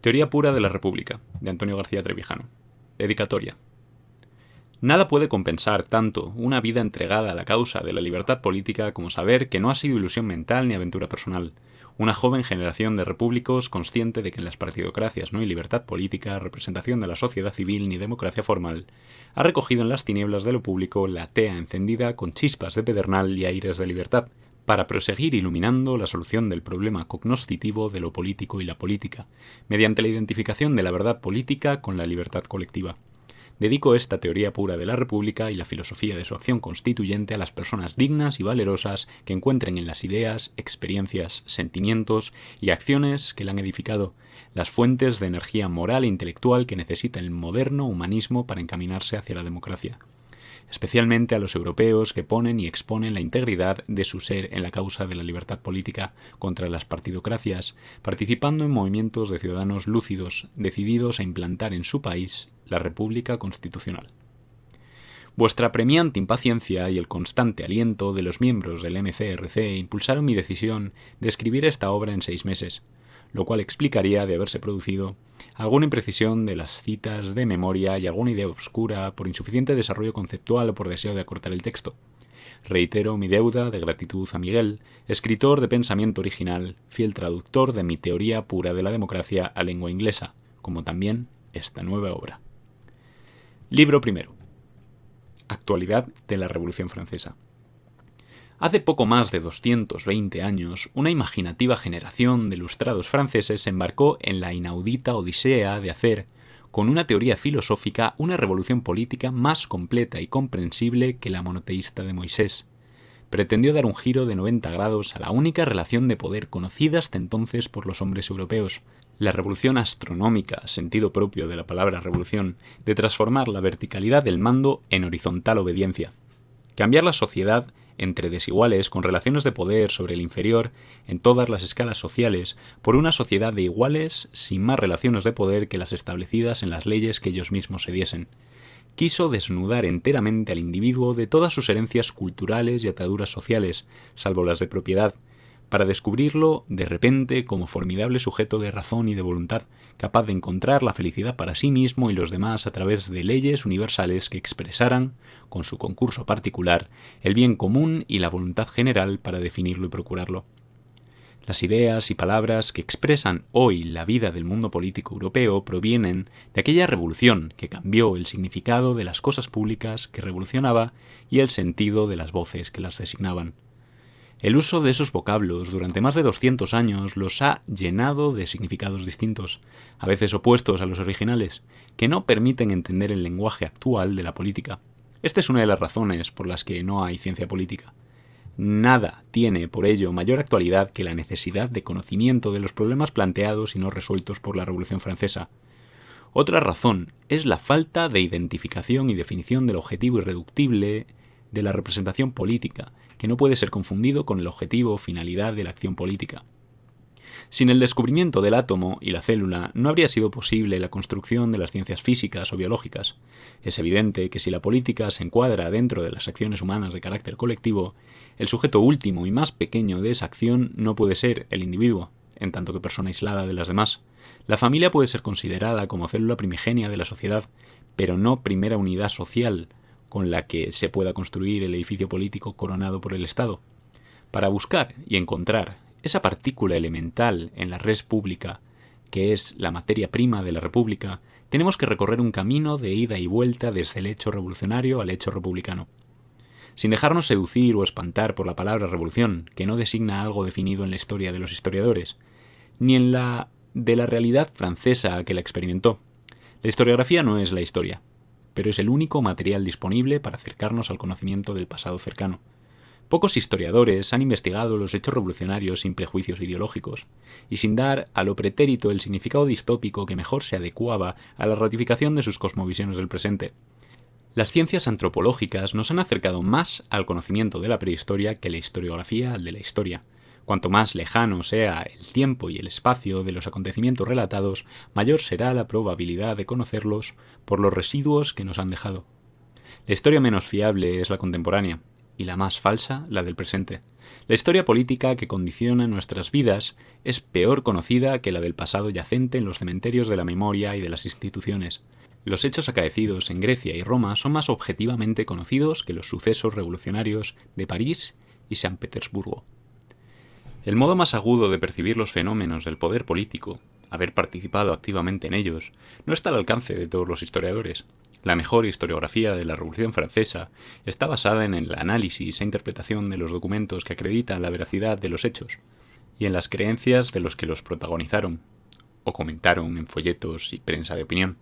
Teoría pura de la República, de Antonio García Trevijano. Dedicatoria. Nada puede compensar tanto una vida entregada a la causa de la libertad política como saber que no ha sido ilusión mental ni aventura personal. Una joven generación de repúblicos consciente de que en las partidocracias no hay libertad política, representación de la sociedad civil ni democracia formal, ha recogido en las tinieblas de lo público la tea encendida con chispas de pedernal y aires de libertad, para proseguir iluminando la solución del problema cognoscitivo de lo político y la política, mediante la identificación de la verdad política con la libertad colectiva. Dedico esta teoría pura de la República y la filosofía de su acción constituyente a las personas dignas y valerosas que encuentren en las ideas, experiencias, sentimientos y acciones que la han edificado las fuentes de energía moral e intelectual que necesita el moderno humanismo para encaminarse hacia la democracia. Especialmente a los europeos que ponen y exponen la integridad de su ser en la causa de la libertad política contra las partidocracias, participando en movimientos de ciudadanos lúcidos, decididos a implantar en su país la República Constitucional. Vuestra apremiante impaciencia y el constante aliento de los miembros del MCRC impulsaron mi decisión de escribir esta obra en 6 meses, lo cual explicaría, de haberse producido, alguna imprecisión de las citas de memoria y alguna idea obscura por insuficiente desarrollo conceptual o por deseo de acortar el texto. Reitero mi deuda de gratitud a Miguel, escritor de pensamiento original, fiel traductor de mi teoría pura de la democracia a lengua inglesa, como también esta nueva obra. Libro primero. Actualidad de la Revolución Francesa. Hace poco más de 220 años, una imaginativa generación de ilustrados franceses se embarcó en la inaudita odisea de hacer, con una teoría filosófica, una revolución política más completa y comprensible que la monoteísta de Moisés. Pretendió dar un giro de 90 grados a la única relación de poder conocida hasta entonces por los hombres europeos, la revolución astronómica, sentido propio de la palabra revolución, de transformar la verticalidad del mando en horizontal obediencia. Cambiar la sociedad entre desiguales con relaciones de poder sobre el inferior en todas las escalas sociales por una sociedad de iguales sin más relaciones de poder que las establecidas en las leyes que ellos mismos se diesen. Quiso desnudar enteramente al individuo de todas sus herencias culturales y ataduras sociales, salvo las de propiedad, para descubrirlo de repente como formidable sujeto de razón y de voluntad, capaz de encontrar la felicidad para sí mismo y los demás a través de leyes universales que expresaran, con su concurso particular, el bien común y la voluntad general para definirlo y procurarlo. Las ideas y palabras que expresan hoy la vida del mundo político europeo provienen de aquella revolución que cambió el significado de las cosas públicas que revolucionaba y el sentido de las voces que las designaban. El uso de esos vocablos durante más de 200 años los ha llenado de significados distintos, a veces opuestos a los originales, que no permiten entender el lenguaje actual de la política. Esta es una de las razones por las que no hay ciencia política. Nada tiene, por ello, mayor actualidad que la necesidad de conocimiento de los problemas planteados y no resueltos por la Revolución Francesa. Otra razón es la falta de identificación y definición del objetivo irreductible de la representación política, que no puede ser confundido con el objetivo o finalidad de la acción política. Sin el descubrimiento del átomo y la célula no habría sido posible la construcción de las ciencias físicas o biológicas. Es evidente que si la política se encuadra dentro de las acciones humanas de carácter colectivo, el sujeto último y más pequeño de esa acción no puede ser el individuo, en tanto que persona aislada de las demás. La familia puede ser considerada como célula primigenia de la sociedad, pero no primera unidad social con la que se pueda construir el edificio político coronado por el Estado. Para buscar y encontrar esa partícula elemental en la res pública, que es la materia prima de la República, tenemos que recorrer un camino de ida y vuelta desde el hecho revolucionario al hecho republicano. Sin dejarnos seducir o espantar por la palabra revolución, que no designa algo definido en la historia de los historiadores, ni en la de la realidad francesa que la experimentó. La historiografía no es la historia, pero es el único material disponible para acercarnos al conocimiento del pasado cercano. Pocos historiadores han investigado los hechos revolucionarios sin prejuicios ideológicos, y sin dar a lo pretérito el significado distópico que mejor se adecuaba a la ratificación de sus cosmovisiones del presente. Las ciencias antropológicas nos han acercado más al conocimiento de la prehistoria que la historiografía al de la historia. Cuanto más lejano sea el tiempo y el espacio de los acontecimientos relatados, mayor será la probabilidad de conocerlos por los residuos que nos han dejado. La historia menos fiable es la contemporánea, y la más falsa la del presente. La historia política que condiciona nuestras vidas es peor conocida que la del pasado yacente en los cementerios de la memoria y de las instituciones. Los hechos acaecidos en Grecia y Roma son más objetivamente conocidos que los sucesos revolucionarios de París y San Petersburgo. El modo más agudo de percibir los fenómenos del poder político, haber participado activamente en ellos, no está al alcance de todos los historiadores. La mejor historiografía de la Revolución Francesa está basada en el análisis e interpretación de los documentos que acreditan la veracidad de los hechos y en las creencias de los que los protagonizaron o comentaron en folletos y prensa de opinión.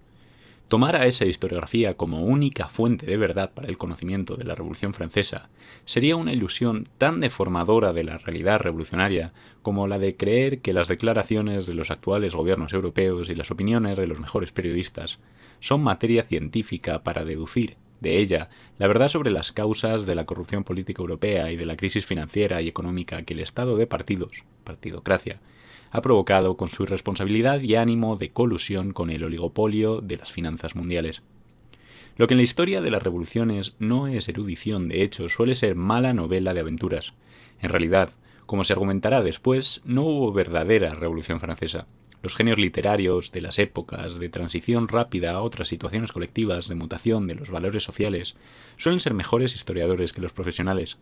Tomar a esa historiografía como única fuente de verdad para el conocimiento de la Revolución Francesa sería una ilusión tan deformadora de la realidad revolucionaria como la de creer que las declaraciones de los actuales gobiernos europeos y las opiniones de los mejores periodistas son materia científica para deducir de ella la verdad sobre las causas de la corrupción política europea y de la crisis financiera y económica que el estado de partidos, partidocracia, ha provocado con su irresponsabilidad y ánimo de colusión con el oligopolio de las finanzas mundiales. Lo que en la historia de las revoluciones no es erudición de hechos suele ser mala novela de aventuras. En realidad, como se argumentará después, no hubo verdadera Revolución Francesa. Los genios literarios de las épocas de transición rápida a otras situaciones colectivas de mutación de los valores sociales suelen ser mejores historiadores que los profesionales.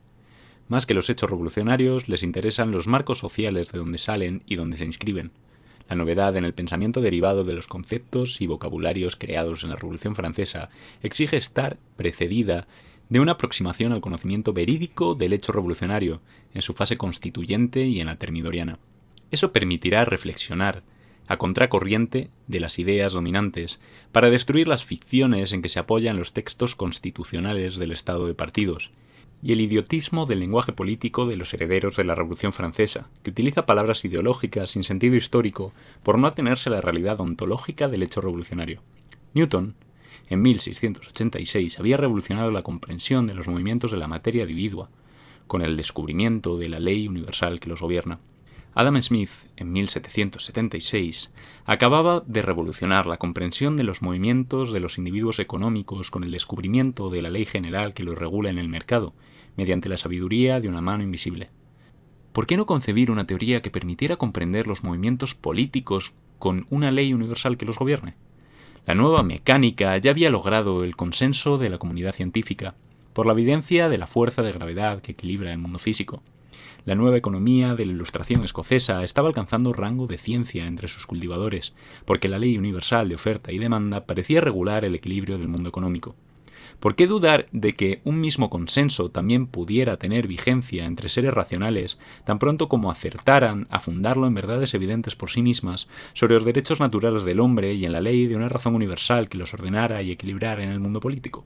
Más que los hechos revolucionarios, les interesan los marcos sociales de donde salen y donde se inscriben. La novedad en el pensamiento derivado de los conceptos y vocabularios creados en la Revolución Francesa exige estar precedida de una aproximación al conocimiento verídico del hecho revolucionario, en su fase constituyente y en la termidoriana. Eso permitirá reflexionar, a contracorriente de las ideas dominantes, para destruir las ficciones en que se apoyan los textos constitucionales del estado de partidos, y el idiotismo del lenguaje político de los herederos de la Revolución Francesa, que utiliza palabras ideológicas sin sentido histórico por no atenerse a la realidad ontológica del hecho revolucionario. Newton, en 1686, había revolucionado la comprensión de los movimientos de la materia dividua, con el descubrimiento de la ley universal que los gobierna. Adam Smith, en 1776, acababa de revolucionar la comprensión de los movimientos de los individuos económicos con el descubrimiento de la ley general que los regula en el mercado, mediante la sabiduría de una mano invisible. ¿Por qué no concebir una teoría que permitiera comprender los movimientos políticos con una ley universal que los gobierne? La nueva mecánica ya había logrado el consenso de la comunidad científica, por la evidencia de la fuerza de gravedad que equilibra el mundo físico. La nueva economía de la Ilustración escocesa estaba alcanzando rango de ciencia entre sus cultivadores, porque la ley universal de oferta y demanda parecía regular el equilibrio del mundo económico. ¿Por qué dudar de que un mismo consenso también pudiera tener vigencia entre seres racionales, tan pronto como acertaran a fundarlo en verdades evidentes por sí mismas sobre los derechos naturales del hombre y en la ley de una razón universal que los ordenara y equilibrara en el mundo político?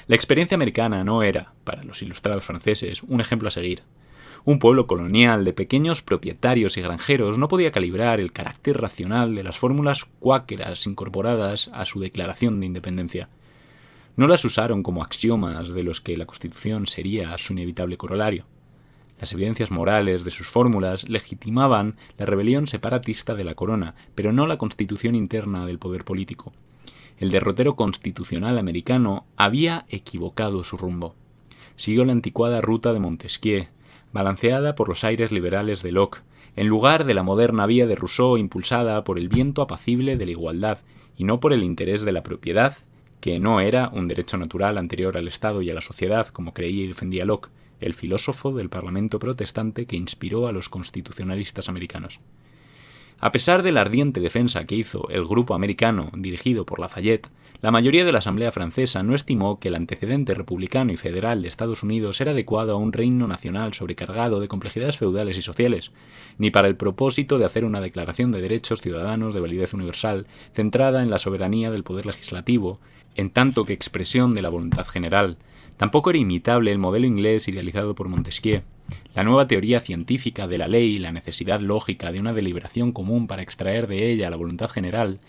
La experiencia americana no era, para los ilustrados franceses, un ejemplo a seguir. Un pueblo colonial de pequeños propietarios y granjeros no podía calibrar el carácter racional de las fórmulas cuáqueras incorporadas a su declaración de independencia. No las usaron como axiomas de los que la Constitución sería su inevitable corolario. Las evidencias morales de sus fórmulas legitimaban la rebelión separatista de la corona, pero no la constitución interna del poder político. El derrotero constitucional americano había equivocado su rumbo. Siguió la anticuada ruta de Montesquieu, balanceada por los aires liberales de Locke, en lugar de la moderna vía de Rousseau impulsada por el viento apacible de la igualdad y no por el interés de la propiedad, que no era un derecho natural anterior al Estado y a la sociedad, como creía y defendía Locke, el filósofo del Parlamento protestante que inspiró a los constitucionalistas americanos. A pesar de la ardiente defensa que hizo el grupo americano dirigido por Lafayette, la mayoría de la Asamblea francesa no estimó que el antecedente republicano y federal de Estados Unidos era adecuado a un reino nacional sobrecargado de complejidades feudales y sociales, ni para el propósito de hacer una declaración de derechos ciudadanos de validez universal centrada en la soberanía del poder legislativo, en tanto que expresión de la voluntad general. Tampoco era imitable el modelo inglés idealizado por Montesquieu. La nueva teoría científica de la ley y la necesidad lógica de una deliberación común para extraer de ella la voluntad general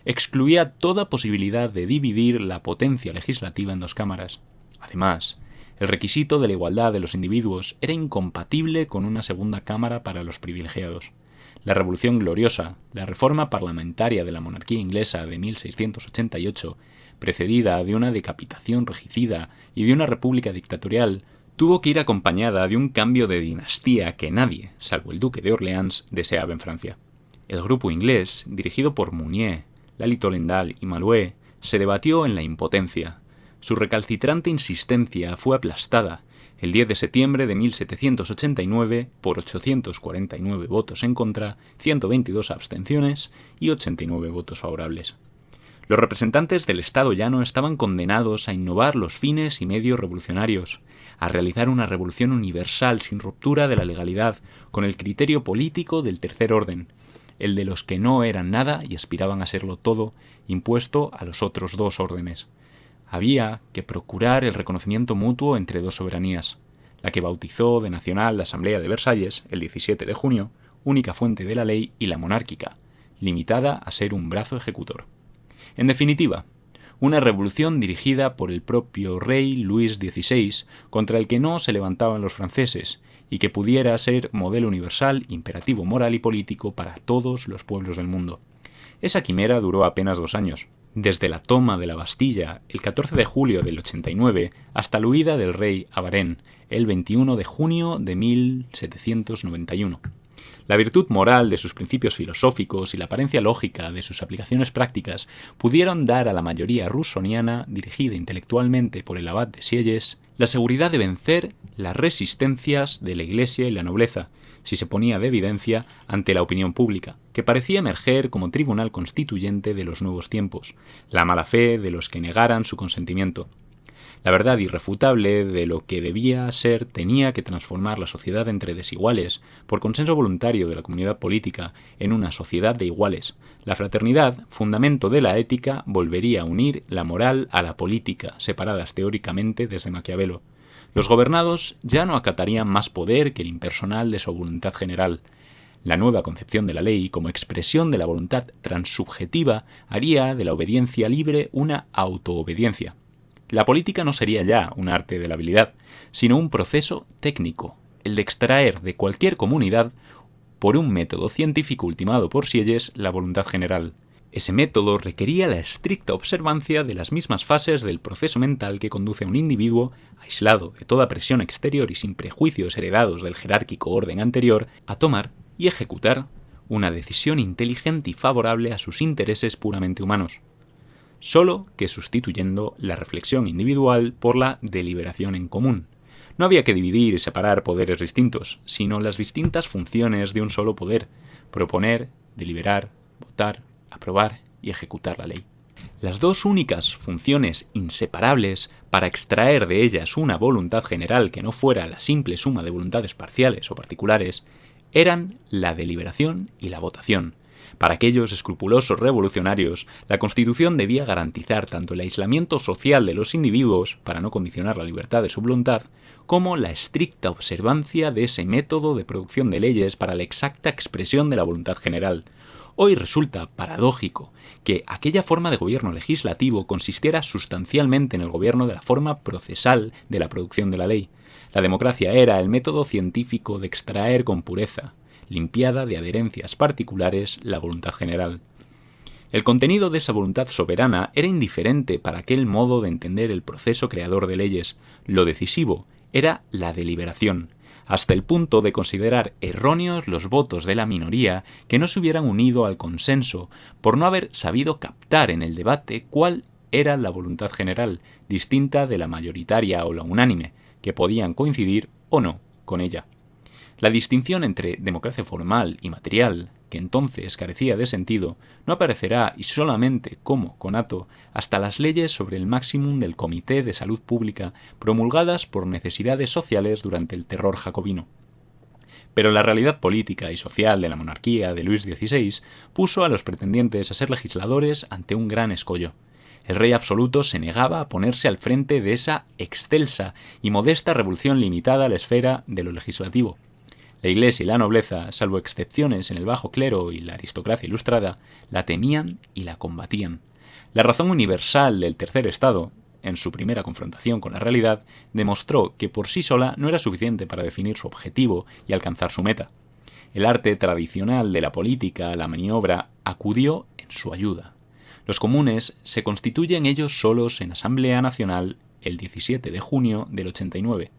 excluía toda posibilidad de dividir la potencia legislativa en dos cámaras. Además, el requisito de la igualdad de los individuos era incompatible con una segunda cámara para los privilegiados. La Revolución Gloriosa, la reforma parlamentaria de la monarquía inglesa de 1688, precedida de una decapitación regicida y de una república dictatorial, tuvo que ir acompañada de un cambio de dinastía que nadie, salvo el duque de Orleans, deseaba en Francia. El grupo inglés, dirigido por Mounier, Lally Tollendal y Malouet, se debatió en la impotencia. Su recalcitrante insistencia fue aplastada el 10 de septiembre de 1789 por 849 votos en contra, 122 abstenciones y 89 votos favorables. Los representantes del Estado llano estaban condenados a innovar los fines y medios revolucionarios, a realizar una revolución universal sin ruptura de la legalidad, con el criterio político del tercer orden, el de los que no eran nada y aspiraban a serlo todo, impuesto a los otros dos órdenes. Había que procurar el reconocimiento mutuo entre dos soberanías, la que bautizó de nacional la Asamblea de Versalles el 17 de junio, única fuente de la ley, y la monárquica, limitada a ser un brazo ejecutor. En definitiva, una revolución dirigida por el propio rey Luis XVI, contra el que no se levantaban los franceses, y que pudiera ser modelo universal, imperativo moral y político para todos los pueblos del mundo. Esa quimera duró apenas 2 años, desde la toma de la Bastilla el 14 de julio del 89 hasta la huida del rey a Varennes el 21 de junio de 1791. La virtud moral de sus principios filosóficos y la apariencia lógica de sus aplicaciones prácticas pudieron dar a la mayoría rusoniana, dirigida intelectualmente por el abad de Sieyes, la seguridad de vencer las resistencias de la Iglesia y la nobleza, si se ponía de evidencia ante la opinión pública, que parecía emerger como tribunal constituyente de los nuevos tiempos, la mala fe de los que negaran su consentimiento. La verdad irrefutable de lo que debía ser tenía que transformar la sociedad entre desiguales, por consenso voluntario de la comunidad política, en una sociedad de iguales. La fraternidad, fundamento de la ética, volvería a unir la moral a la política, separadas teóricamente desde Maquiavelo. Los gobernados ya no acatarían más poder que el impersonal de su voluntad general. La nueva concepción de la ley, como expresión de la voluntad transsubjetiva, haría de la obediencia libre una autoobediencia. La política no sería ya un arte de la habilidad, sino un proceso técnico, el de extraer de cualquier comunidad, por un método científico ultimado por Sieyes, la voluntad general. Ese método requería la estricta observancia de las mismas fases del proceso mental que conduce a un individuo, aislado de toda presión exterior y sin prejuicios heredados del jerárquico orden anterior, a tomar y ejecutar una decisión inteligente y favorable a sus intereses puramente humanos, solo que sustituyendo la reflexión individual por la deliberación en común. No había que dividir y separar poderes distintos, sino las distintas funciones de un solo poder: proponer, deliberar, votar, aprobar y ejecutar la ley. Las dos únicas funciones inseparables para extraer de ellas una voluntad general que no fuera la simple suma de voluntades parciales o particulares eran la deliberación y la votación. Para aquellos escrupulosos revolucionarios, la Constitución debía garantizar tanto el aislamiento social de los individuos, para no condicionar la libertad de su voluntad, como la estricta observancia de ese método de producción de leyes para la exacta expresión de la voluntad general. Hoy resulta paradójico que aquella forma de gobierno legislativo consistiera sustancialmente en el gobierno de la forma procesal de la producción de la ley. La democracia era el método científico de extraer con pureza, limpiada de adherencias particulares, la voluntad general. El contenido de esa voluntad soberana era indiferente para aquel modo de entender el proceso creador de leyes. Lo decisivo era la deliberación, hasta el punto de considerar erróneos los votos de la minoría que no se hubieran unido al consenso por no haber sabido captar en el debate cuál era la voluntad general, distinta de la mayoritaria o la unánime, que podían coincidir o no con ella. La distinción entre democracia formal y material, que entonces carecía de sentido, no aparecerá, y solamente como conato, hasta las leyes sobre el máximum del Comité de Salud Pública promulgadas por necesidades sociales durante el terror jacobino. Pero la realidad política y social de la monarquía de Luis XVI puso a los pretendientes a ser legisladores ante un gran escollo. El rey absoluto se negaba a ponerse al frente de esa excelsa y modesta revolución limitada a la esfera de lo legislativo. La Iglesia y la nobleza, salvo excepciones en el bajo clero y la aristocracia ilustrada, la temían y la combatían. La razón universal del tercer estado, en su primera confrontación con la realidad, demostró que por sí sola no era suficiente para definir su objetivo y alcanzar su meta. El arte tradicional de la política, la maniobra, acudió en su ayuda. Los comunes se constituyen ellos solos en Asamblea Nacional el 17 de junio del 89.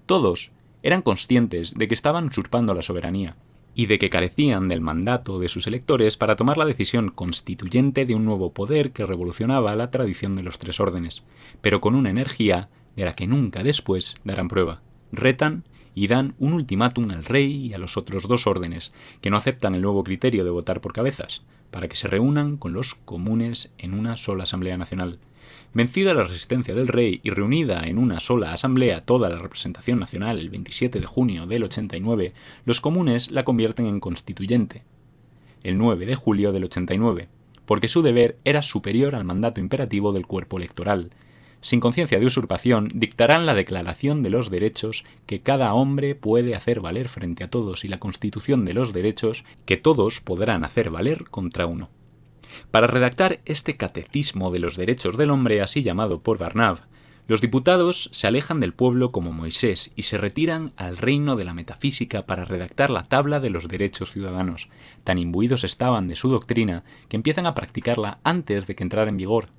Todos eran conscientes de que estaban usurpando la soberanía y de que carecían del mandato de sus electores para tomar la decisión constituyente de un nuevo poder que revolucionaba la tradición de los tres órdenes, pero con una energía de la que nunca después darán prueba. Retan y dan un ultimátum al rey y a los otros dos órdenes, que no aceptan el nuevo criterio de votar por cabezas, para que se reúnan con los comunes en una sola Asamblea Nacional. Vencida la resistencia del rey y reunida en una sola asamblea toda la representación nacional el 27 de junio del 89, los comunes la convierten en constituyente, el 9 de julio del 89, porque su deber era superior al mandato imperativo del cuerpo electoral. Sin conciencia de usurpación, dictarán la Declaración de los Derechos que cada hombre puede hacer valer frente a todos y la Constitución de los Derechos que todos podrán hacer valer contra uno. Para redactar este catecismo de los derechos del hombre, así llamado por Barnave, los diputados se alejan del pueblo como Moisés y se retiran al reino de la metafísica para redactar la tabla de los derechos ciudadanos. Tan imbuidos estaban de su doctrina que empiezan a practicarla antes de que entrara en vigor.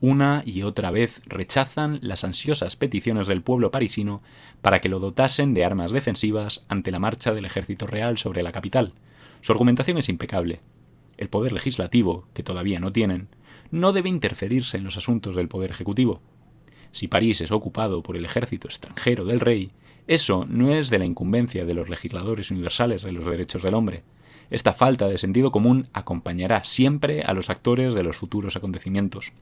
Una y otra vez rechazan las ansiosas peticiones del pueblo parisino para que lo dotasen de armas defensivas ante la marcha del ejército real sobre la capital. Su argumentación es impecable. El poder legislativo, que todavía no tienen, no debe interferirse en los asuntos del poder ejecutivo. Si París es ocupado por el ejército extranjero del rey, eso no es de la incumbencia de los legisladores universales de los derechos del hombre. Esta falta de sentido común acompañará siempre a los actores de los futuros acontecimientos.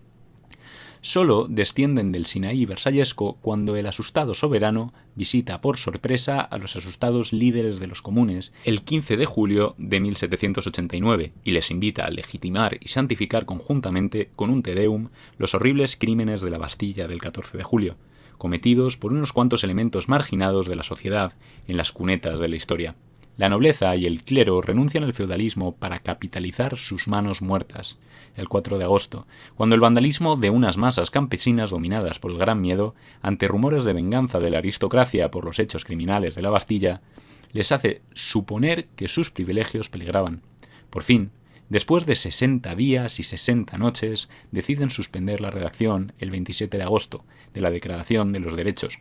Solo descienden del Sinaí versallesco cuando el asustado soberano visita por sorpresa a los asustados líderes de los comunes el 15 de julio de 1789 y les invita a legitimar y santificar conjuntamente con un Te Deum los horribles crímenes de la Bastilla del 14 de julio, cometidos por unos cuantos elementos marginados de la sociedad en las cunetas de la historia. La nobleza y el clero renuncian al feudalismo para capitalizar sus manos muertas, el 4 de agosto, cuando el vandalismo de unas masas campesinas dominadas por el gran miedo, ante rumores de venganza de la aristocracia por los hechos criminales de la Bastilla, les hace suponer que sus privilegios peligraban. Por fin, después de 60 días y 60 noches, deciden suspender la redacción el 27 de agosto de la Declaración de los Derechos,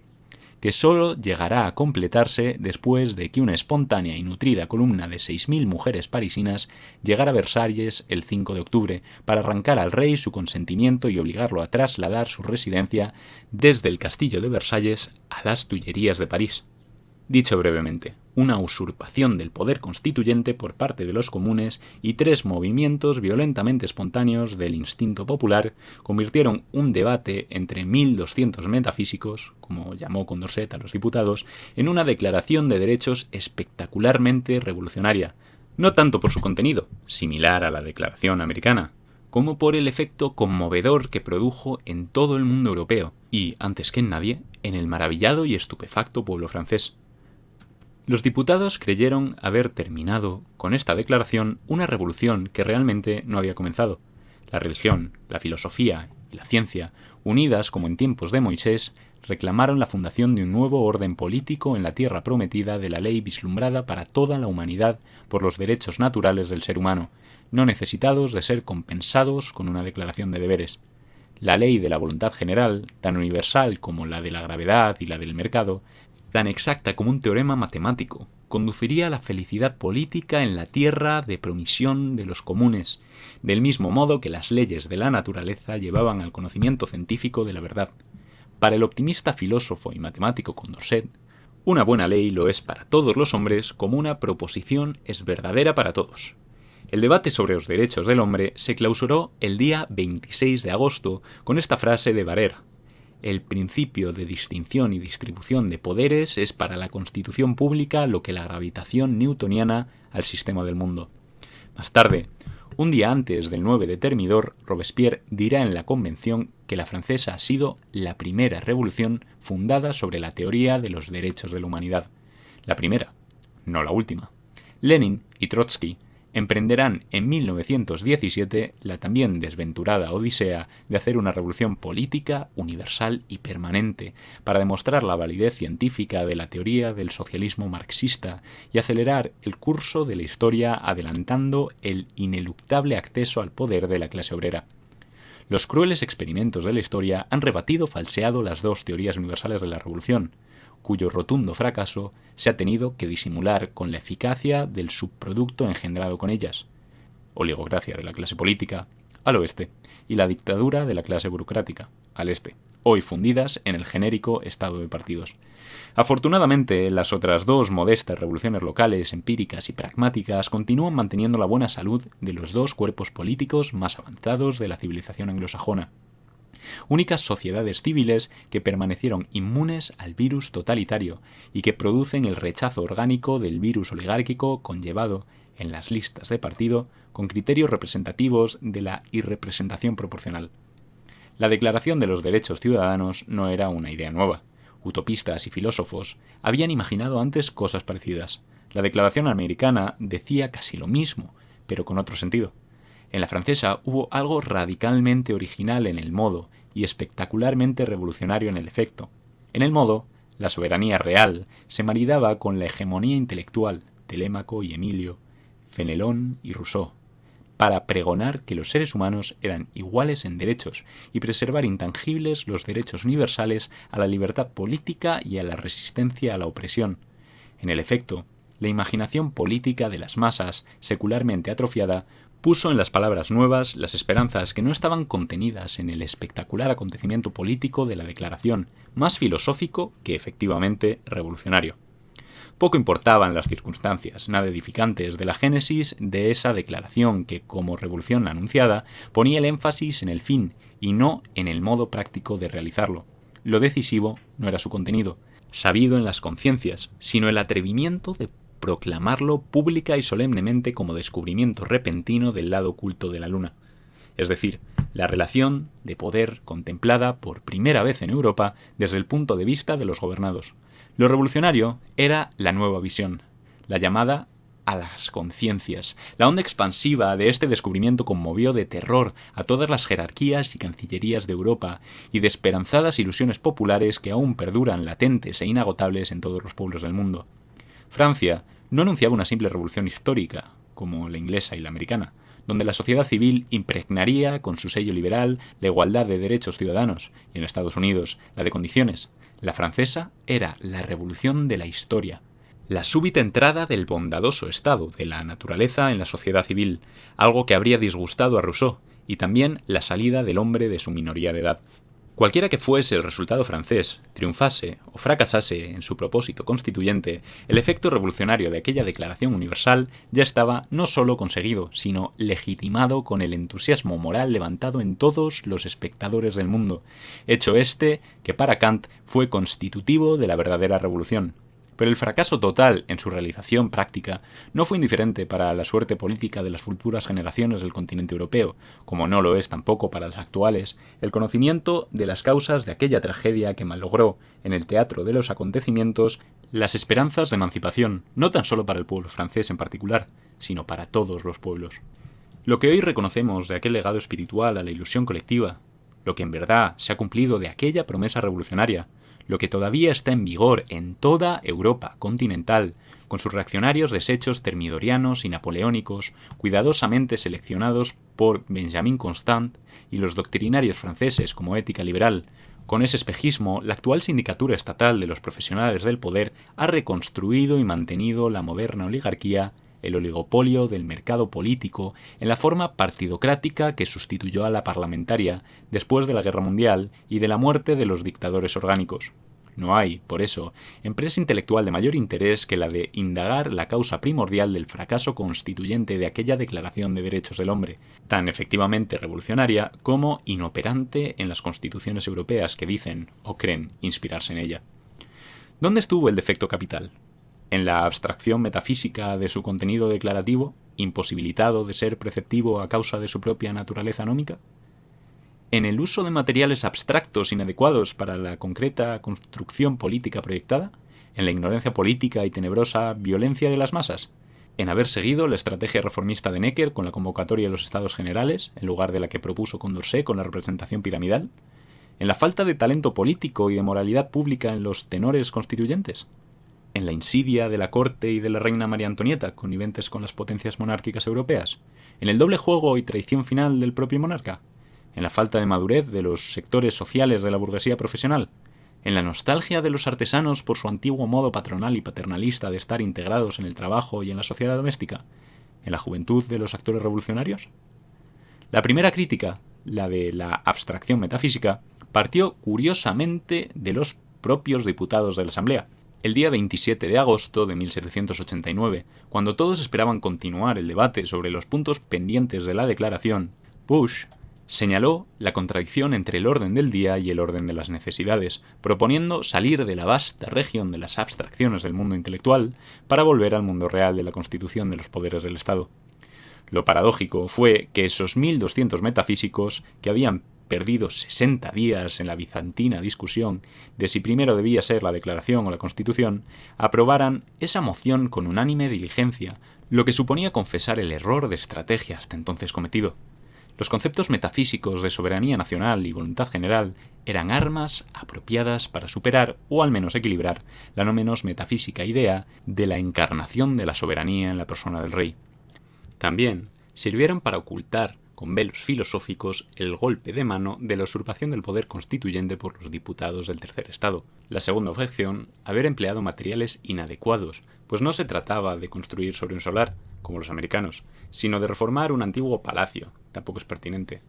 que solo llegará a completarse después de que una espontánea y nutrida columna de 6.000 mujeres parisinas llegara a Versalles el 5 de octubre para arrancar al rey su consentimiento y obligarlo a trasladar su residencia desde el castillo de Versalles a las Tullerías de París. Dicho brevemente, una usurpación del poder constituyente por parte de los comunes y 3 movimientos violentamente espontáneos del instinto popular convirtieron un debate entre 1.200 metafísicos, como llamó Condorcet a los diputados, en una declaración de derechos espectacularmente revolucionaria, no tanto por su contenido, similar a la Declaración americana, como por el efecto conmovedor que produjo en todo el mundo europeo y, antes que en nadie, en el maravillado y estupefacto pueblo francés. Los diputados creyeron haber terminado con esta declaración una revolución que realmente no había comenzado. La religión, la filosofía y la ciencia, unidas como en tiempos de Moisés, reclamaron la fundación de un nuevo orden político en la tierra prometida de la ley vislumbrada para toda la humanidad por los derechos naturales del ser humano, no necesitados de ser compensados con una declaración de deberes. La ley de la voluntad general, tan universal como la de la gravedad y la del mercado, tan exacta como un teorema matemático, conduciría a la felicidad política en la tierra de promisión de los comunes, del mismo modo que las leyes de la naturaleza llevaban al conocimiento científico de la verdad. Para el optimista filósofo y matemático Condorcet, una buena ley lo es para todos los hombres como una proposición es verdadera para todos. El debate sobre los derechos del hombre se clausuró el día 26 de agosto con esta frase de Barrère: el principio de distinción y distribución de poderes es para la Constitución pública lo que la gravitación newtoniana al sistema del mundo. Más tarde, un día antes del 9 de Thermidor, Robespierre dirá en la Convención que la francesa ha sido la primera revolución fundada sobre la teoría de los derechos de la humanidad. La primera, no la última. Lenin y Trotsky emprenderán en 1917 la también desventurada odisea de hacer una revolución política, universal y permanente para demostrar la validez científica de la teoría del socialismo marxista y acelerar el curso de la historia adelantando el ineluctable acceso al poder de la clase obrera. Los crueles experimentos de la historia han rebatido falseado las dos teorías universales de la revolución. cuyo rotundo fracaso se ha tenido que disimular con la eficacia del subproducto engendrado con ellas, oligocracia de la clase política, al oeste, y la dictadura de la clase burocrática, al este, hoy fundidas en el genérico estado de partidos. Afortunadamente, las otras dos modestas revoluciones locales, empíricas y pragmáticas continúan manteniendo la buena salud de los dos cuerpos políticos más avanzados de la civilización anglosajona. Únicas sociedades civiles que permanecieron inmunes al virus totalitario y que producen el rechazo orgánico del virus oligárquico conllevado en las listas de partido con criterios representativos de la irrepresentación proporcional. La Declaración de los Derechos Ciudadanos no era una idea nueva. Utopistas y filósofos habían imaginado antes cosas parecidas. La Declaración americana decía casi lo mismo, pero con otro sentido. En la francesa hubo algo radicalmente original en el modo y espectacularmente revolucionario en el efecto. En el modo, la soberanía real se maridaba con la hegemonía intelectual, Telémaco y Emilio, Fenelón y Rousseau, para pregonar que los seres humanos eran iguales en derechos y preservar intangibles los derechos universales a la libertad política y a la resistencia a la opresión. En el efecto, la imaginación política de las masas, secularmente atrofiada, puso en las palabras nuevas las esperanzas que no estaban contenidas en el espectacular acontecimiento político de la Declaración, más filosófico que efectivamente revolucionario. Poco importaban las circunstancias, nada edificantes, de la génesis de esa declaración que, como revolución anunciada, ponía el énfasis en el fin y no en el modo práctico de realizarlo. Lo decisivo no era su contenido, sabido en las conciencias, sino el atrevimiento de proclamarlo pública y solemnemente como descubrimiento repentino del lado oculto de la luna. Es decir, la relación de poder contemplada por primera vez en Europa desde el punto de vista de los gobernados. Lo revolucionario era la nueva visión, la llamada a las conciencias. La onda expansiva de este descubrimiento conmovió de terror a todas las jerarquías y cancillerías de Europa y de esperanzadas ilusiones populares que aún perduran latentes e inagotables en todos los pueblos del mundo. Francia no anunciaba una simple revolución histórica, como la inglesa y la americana, donde la sociedad civil impregnaría con su sello liberal la igualdad de derechos ciudadanos, y en Estados Unidos la de condiciones. La francesa era la revolución de la historia, la súbita entrada del bondadoso estado de la naturaleza en la sociedad civil, algo que habría disgustado a Rousseau, y también la salida del hombre de su minoría de edad. Cualquiera que fuese el resultado francés, triunfase o fracasase en su propósito constituyente, el efecto revolucionario de aquella Declaración Universal ya estaba no solo conseguido, sino legitimado con el entusiasmo moral levantado en todos los espectadores del mundo, hecho este que para Kant fue constitutivo de la verdadera revolución. Pero el fracaso total en su realización práctica no fue indiferente para la suerte política de las futuras generaciones del continente europeo, como no lo es tampoco para las actuales, el conocimiento de las causas de aquella tragedia que malogró, en el teatro de los acontecimientos, las esperanzas de emancipación, no tan solo para el pueblo francés en particular, sino para todos los pueblos. Lo que hoy reconocemos de aquel legado espiritual a la ilusión colectiva, lo que en verdad se ha cumplido de aquella promesa revolucionaria, lo que todavía está en vigor en toda Europa continental, con sus reaccionarios desechos termidorianos y napoleónicos, cuidadosamente seleccionados por Benjamin Constant y los doctrinarios franceses como ética liberal. Con ese espejismo, la actual sindicatura estatal de los profesionales del poder ha reconstruido y mantenido la moderna oligarquía, el oligopolio del mercado político, en la forma partidocrática que sustituyó a la parlamentaria después de la Guerra Mundial y de la muerte de los dictadores orgánicos. No hay, por eso, empresa intelectual de mayor interés que la de indagar la causa primordial del fracaso constituyente de aquella Declaración de Derechos del Hombre, tan efectivamente revolucionaria como inoperante en las constituciones europeas que dicen o creen inspirarse en ella. ¿Dónde estuvo el defecto capital? ¿En la abstracción metafísica de su contenido declarativo, imposibilitado de ser preceptivo a causa de su propia naturaleza anómica? ¿En el uso de materiales abstractos inadecuados para la concreta construcción política proyectada? ¿En la ignorancia política y tenebrosa violencia de las masas? ¿En haber seguido la estrategia reformista de Necker con la convocatoria de los Estados Generales, en lugar de la que propuso Condorcet con la representación piramidal? ¿En la falta de talento político y de moralidad pública en los tenores constituyentes? ¿En la insidia de la corte y de la reina María Antonieta, conniventes con las potencias monárquicas europeas? ¿En el doble juego y traición final del propio monarca? ¿En la falta de madurez de los sectores sociales de la burguesía profesional? ¿En la nostalgia de los artesanos por su antiguo modo patronal y paternalista de estar integrados en el trabajo y en la sociedad doméstica? ¿En la juventud de los actores revolucionarios? La primera crítica, la de la abstracción metafísica, partió curiosamente de los propios diputados de la Asamblea. El día 27 de agosto de 1789, cuando todos esperaban continuar el debate sobre los puntos pendientes de la declaración, Bush señaló la contradicción entre el orden del día y el orden de las necesidades, proponiendo salir de la vasta región de las abstracciones del mundo intelectual para volver al mundo real de la constitución de los poderes del Estado. Lo paradójico fue que esos 1200 metafísicos, que habían perdido 60 días en la bizantina discusión de si primero debía ser la declaración o la constitución, aprobaran esa moción con unánime diligencia, lo que suponía confesar el error de estrategia hasta entonces cometido. Los conceptos metafísicos de soberanía nacional y voluntad general eran armas apropiadas para superar, o al menos equilibrar, la no menos metafísica idea de la encarnación de la soberanía en la persona del rey. También sirvieron para ocultar con velos filosóficos el golpe de mano de la usurpación del poder constituyente por los diputados del tercer estado. La segunda objeción, haber empleado materiales inadecuados, pues no se trataba de construir sobre un solar, como los americanos, sino de reformar un antiguo palacio, tampoco es pertinente.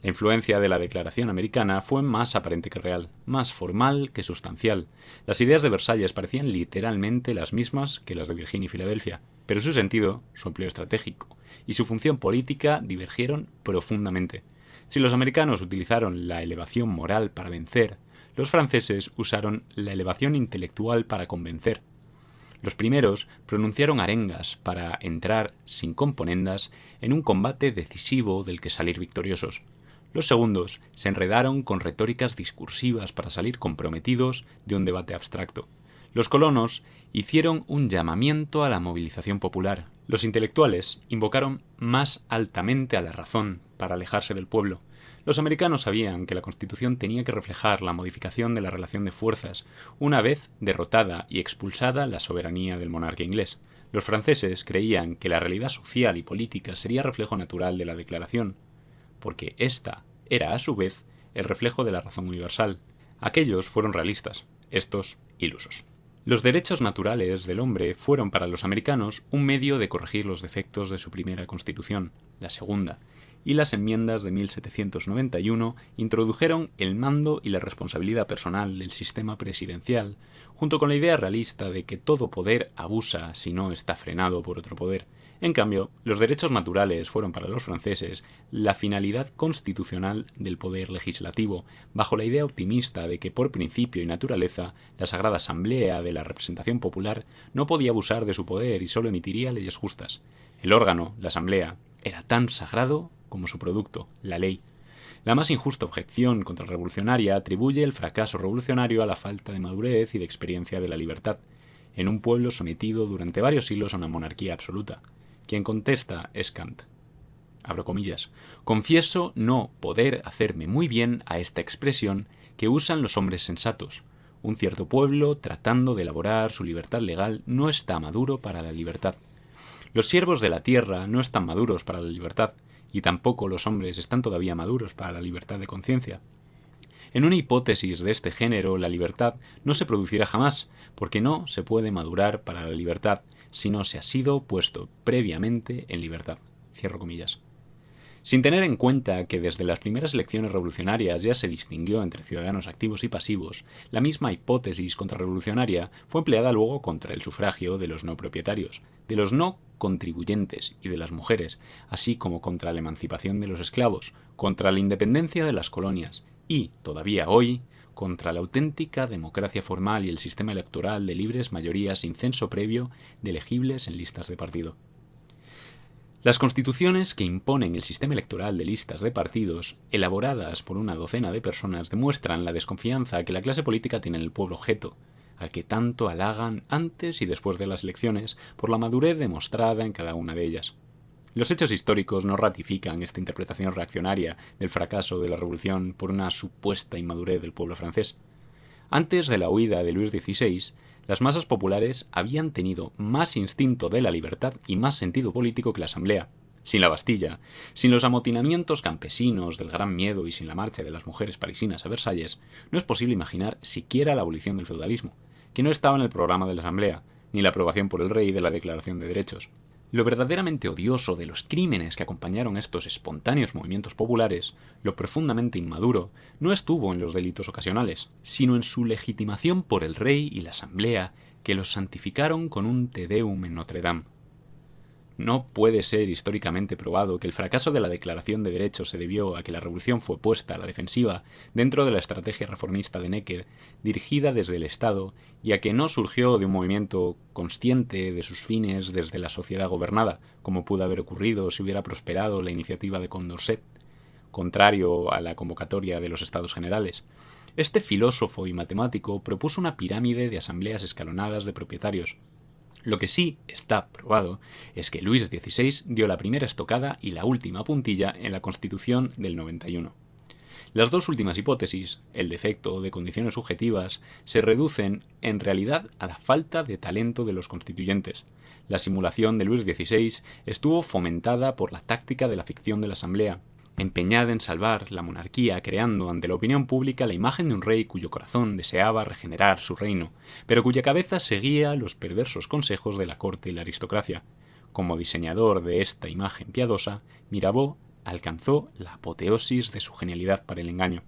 La influencia de la Declaración americana fue más aparente que real, más formal que sustancial. Las ideas de Versalles parecían literalmente las mismas que las de Virginia y Filadelfia, pero su sentido, su empleo estratégico y su función política divergieron profundamente. Si los americanos utilizaron la elevación moral para vencer, los franceses usaron la elevación intelectual para convencer. Los primeros pronunciaron arengas para entrar, sin componendas, en un combate decisivo del que salir victoriosos. Los segundos se enredaron con retóricas discursivas para salir comprometidos de un debate abstracto. Los colonos hicieron un llamamiento a la movilización popular. Los intelectuales invocaron más altamente a la razón para alejarse del pueblo. Los americanos sabían que la Constitución tenía que reflejar la modificación de la relación de fuerzas, una vez derrotada y expulsada la soberanía del monarca inglés. Los franceses creían que la realidad social y política sería reflejo natural de la Declaración, porque ésta era a su vez el reflejo de la razón universal. Aquellos fueron realistas, estos ilusos. Los derechos naturales del hombre fueron para los americanos un medio de corregir los defectos de su primera constitución, la segunda, y las enmiendas de 1791 introdujeron el mando y la responsabilidad personal del sistema presidencial, junto con la idea realista de que todo poder abusa si no está frenado por otro poder. En cambio, los derechos naturales fueron para los franceses la finalidad constitucional del poder legislativo, bajo la idea optimista de que por principio y naturaleza la Sagrada Asamblea de la representación popular no podía abusar de su poder y solo emitiría leyes justas. El órgano, la Asamblea, era tan sagrado como su producto, la ley. La más injusta objeción contrarrevolucionaria atribuye el fracaso revolucionario a la falta de madurez y de experiencia de la libertad, en un pueblo sometido durante varios siglos a una monarquía absoluta. Quien contesta es Kant. Abro comillas. Confieso no poder hacerme muy bien a esta expresión que usan los hombres sensatos. Un cierto pueblo, tratando de elaborar su libertad legal, no está maduro para la libertad. Los siervos de la tierra no están maduros para la libertad, y tampoco los hombres están todavía maduros para la libertad de conciencia. En una hipótesis de este género, la libertad no se producirá jamás, porque no se puede madurar para la libertad si no se ha sido puesto previamente en libertad. Cierro comillas. Sin tener en cuenta que desde las primeras elecciones revolucionarias ya se distinguió entre ciudadanos activos y pasivos, la misma hipótesis contrarrevolucionaria fue empleada luego contra el sufragio de los no propietarios, de los no contribuyentes y de las mujeres, así como contra la emancipación de los esclavos, contra la independencia de las colonias y, todavía hoy, contra la auténtica democracia formal y el sistema electoral de libres mayorías sin censo previo de elegibles en listas de partido. Las constituciones que imponen el sistema electoral de listas de partidos, elaboradas por una docena de personas, demuestran la desconfianza que la clase política tiene en el pueblo objeto, al que tanto halagan antes y después de las elecciones por la madurez demostrada en cada una de ellas. Los hechos históricos no ratifican esta interpretación reaccionaria del fracaso de la revolución por una supuesta inmadurez del pueblo francés. Antes de la huida de Luis XVI, las masas populares habían tenido más instinto de la libertad y más sentido político que la Asamblea. Sin la Bastilla, sin los amotinamientos campesinos del Gran Miedo y sin la marcha de las mujeres parisinas a Versalles, no es posible imaginar siquiera la abolición del feudalismo, que no estaba en el programa de la Asamblea, ni la aprobación por el rey de la Declaración de Derechos. Lo verdaderamente odioso de los crímenes que acompañaron estos espontáneos movimientos populares, lo profundamente inmaduro, no estuvo en los delitos ocasionales, sino en su legitimación por el rey y la Asamblea, que los santificaron con un Te Deum en Notre Dame. No puede ser históricamente probado que el fracaso de la Declaración de Derechos se debió a que la revolución fue puesta a la defensiva dentro de la estrategia reformista de Necker, dirigida desde el Estado, y a que no surgió de un movimiento consciente de sus fines desde la sociedad gobernada, como pudo haber ocurrido si hubiera prosperado la iniciativa de Condorcet, contrario a la convocatoria de los Estados Generales. Este filósofo y matemático propuso una pirámide de asambleas escalonadas de propietarios. Lo que sí está probado es que Luis XVI dio la primera estocada y la última puntilla en la Constitución del 91. Las dos últimas hipótesis, el defecto de condiciones subjetivas, se reducen en realidad a la falta de talento de los constituyentes. La simulación de Luis XVI estuvo fomentada por la táctica de la ficción de la Asamblea, empeñada en salvar la monarquía, creando ante la opinión pública la imagen de un rey cuyo corazón deseaba regenerar su reino, pero cuya cabeza seguía los perversos consejos de la corte y la aristocracia. Como diseñador de esta imagen piadosa, Mirabeau alcanzó la apoteosis de su genialidad para el engaño.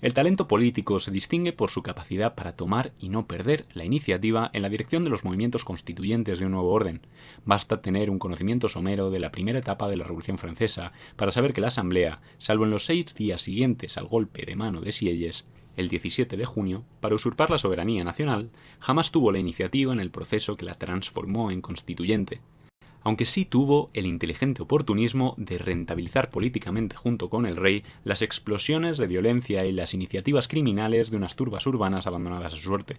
El talento político se distingue por su capacidad para tomar y no perder la iniciativa en la dirección de los movimientos constituyentes de un nuevo orden. Basta tener un conocimiento somero de la primera etapa de la Revolución Francesa para saber que la Asamblea, salvo en los 6 días siguientes al golpe de mano de Sieyes, el 17 de junio, para usurpar la soberanía nacional, jamás tuvo la iniciativa en el proceso que la transformó en constituyente, aunque sí tuvo el inteligente oportunismo de rentabilizar políticamente junto con el rey las explosiones de violencia y las iniciativas criminales de unas turbas urbanas abandonadas a su suerte.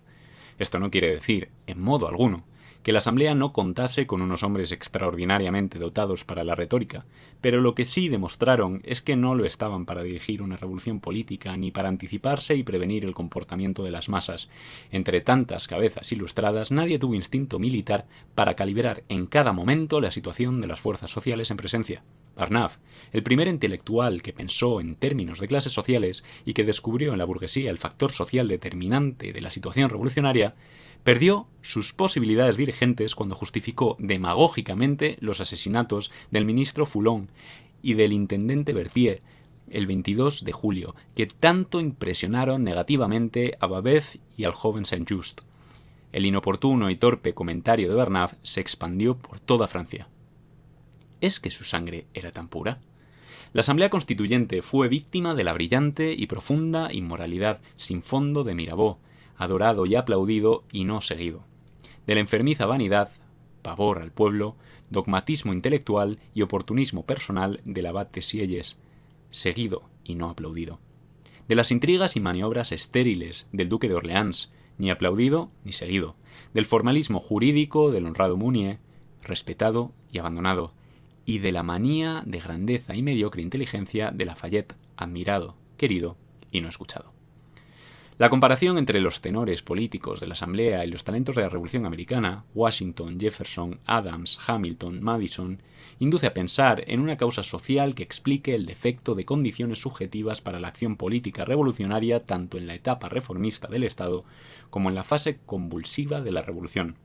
Esto no quiere decir, en modo alguno, que la Asamblea no contase con unos hombres extraordinariamente dotados para la retórica, pero lo que sí demostraron es que no lo estaban para dirigir una revolución política ni para anticiparse y prevenir el comportamiento de las masas. Entre tantas cabezas ilustradas, nadie tuvo instinto militar para calibrar en cada momento la situación de las fuerzas sociales en presencia. Barnave, el primer intelectual que pensó en términos de clases sociales y que descubrió en la burguesía el factor social determinante de la situación revolucionaria, perdió sus posibilidades dirigentes cuando justificó demagógicamente los asesinatos del ministro Foulon y del intendente Berthier el 22 de julio, que tanto impresionaron negativamente a Babeuf y al joven Saint-Just. El inoportuno y torpe comentario de Barnave se expandió por toda Francia. ¿Es que su sangre era tan pura? La Asamblea Constituyente fue víctima de la brillante y profunda inmoralidad sin fondo de Mirabeau, adorado y aplaudido y no seguido, de la enfermiza vanidad, pavor al pueblo, dogmatismo intelectual y oportunismo personal del abad de Sieyes, seguido y no aplaudido, de las intrigas y maniobras estériles del duque de Orleans, ni aplaudido ni seguido, del formalismo jurídico del honrado Mounier, respetado y abandonado, y de la manía de grandeza y mediocre inteligencia de Lafayette, admirado, querido y no escuchado. La comparación entre los tenores políticos de la Asamblea y los talentos de la Revolución Americana, Washington, Jefferson, Adams, Hamilton, Madison, induce a pensar en una causa social que explique el defecto de condiciones subjetivas para la acción política revolucionaria tanto en la etapa reformista del Estado como en la fase convulsiva de la Revolución.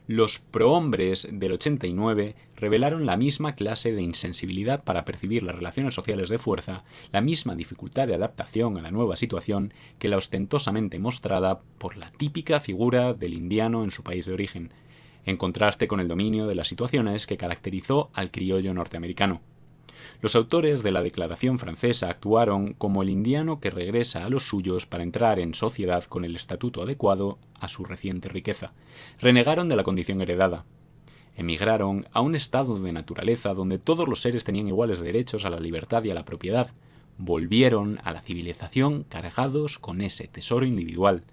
Los prohombres del 89 revelaron la misma clase de insensibilidad para percibir las relaciones sociales de fuerza, la misma dificultad de adaptación a la nueva situación que la ostentosamente mostrada por la típica figura del indiano en su país de origen, en contraste con el dominio de las situaciones que caracterizó al criollo norteamericano. Los autores de la Declaración Francesa actuaron como el indiano que regresa a los suyos para entrar en sociedad con el estatuto adecuado a su reciente riqueza. Renegaron de la condición heredada. Emigraron a un estado de naturaleza donde todos los seres tenían iguales derechos a la libertad y a la propiedad. Volvieron a la civilización cargados con ese tesoro individual.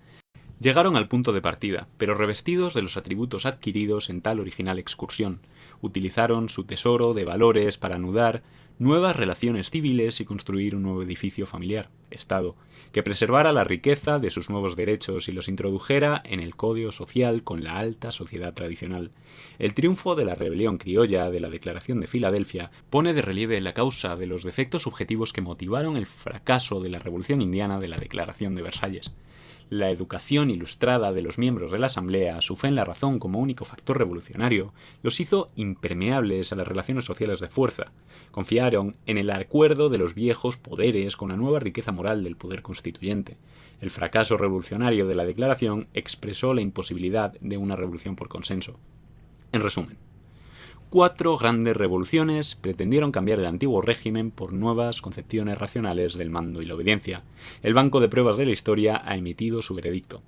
Llegaron al punto de partida, pero revestidos de los atributos adquiridos en tal original excursión. Utilizaron su tesoro de valores para anudar nuevas relaciones civiles y construir un nuevo edificio familiar, Estado, que preservara la riqueza de sus nuevos derechos y los introdujera en el código social con la alta sociedad tradicional. El triunfo de la rebelión criolla de la Declaración de Filadelfia pone de relieve la causa de los defectos subjetivos que motivaron el fracaso de la Revolución Indiana de la Declaración de Versalles. La educación ilustrada de los miembros de la Asamblea, su fe en la razón como único factor revolucionario, los hizo impermeables a las relaciones sociales de fuerza. Confiaron en el acuerdo de los viejos poderes con la nueva riqueza moral del poder constituyente. El fracaso revolucionario de la Declaración expresó la imposibilidad de una revolución por consenso. En resumen, 4 grandes revoluciones pretendieron cambiar el antiguo régimen por nuevas concepciones racionales del mando y la obediencia. El banco de pruebas de la historia ha emitido su veredicto.